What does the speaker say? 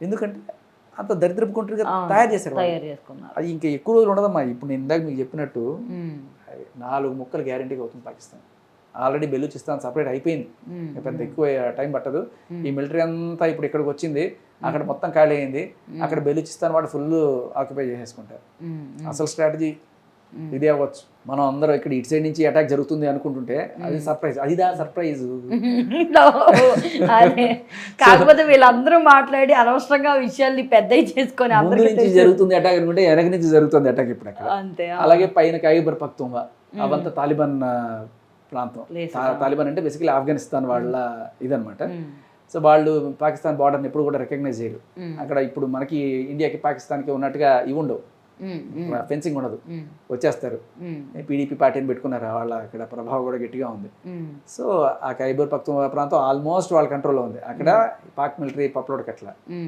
ఎందుకంటే అంత దరిద్రపు కంట్రీగా తయారు చేశారు వాళ్ళు. తయారు చేసుకున్నారు. అది ఇంకా ఎక్కువ రోజులు ఉండదమ్మా. ఇప్పుడు నేను ఇందాక మీకు చెప్పినట్టు 4 ముక్కలు గ్యారంటీగా అవుతుంది పాకిస్తాన్. ఆల్రెడీ బెలూచిస్తాన్ సపరేట్ అయిపోయింది, పెద్ద ఎక్కువ టైం పట్టదు. ఈ మిలిటరీ అంతా ఇప్పుడు ఇక్కడికి వచ్చింది, అక్కడ మొత్తం ఖాళీ అయింది, అక్కడ బెలూచిస్తాన్ వాడు ఫుల్ ఆక్యుపై చేసేసుకుంటారు. అసలు స్ట్రాటజీ ఇదే అవ్వచ్చు. మనం అందరం ఇక్కడ ఇటు సైడ్ నుంచి అటాక్ జరుగుతుంది అనుకుంటుంటే అది సర్ప్రైజ్, అదిదా సర్ప్రైజ్. అదే కాకపోతే వీళ్ళందరూ మాట్లాడి అనవసరంగా విషయాల్ని పెద్దవి చేసుకొని ముందు నుంచి జరుగుతుంది అటాక్ అనుకుంటే వెనక నుంచి జరుగుతుంది అటాక్ ఇప్పుడు అక్కడ. అంతే. అలాగే పైన ఖైబర్ పఖ్తూన్ఖ్వా అవంతా తాలిబాన్ ప్రాంతం. తాలిబాన్ అంటే బేసికలీ ఆఫ్ఘనిస్తాన్ వాళ్ళ ఇదనమాట. సో వాళ్ళు పాకిస్తాన్ బార్డర్ని ఎప్పుడు కూడా రికగ్నైజ్ చేయరు. అక్కడ ఇప్పుడు మనకి ఇండియాకి పాకిస్తాన్కి ఉన్నట్టుగా ఇవి ఉండవు, ఫెన్సింగ్ ఉండదు, వచ్చేస్తారు. పీడీపీ పార్టీని పెట్టుకున్నారు, వాళ్ళ అక్కడ ప్రభావం కూడా గట్టిగా ఉంది. సో ఆ ఖైబర్ పఖ్తూన్ఖ్వా ప్రాంతం ఆల్మోస్ట్ వాళ్ళ కంట్రోల్లో ఉంది. అక్కడ పాక్ మిలిటరీ పప్లోడ్ కట్ల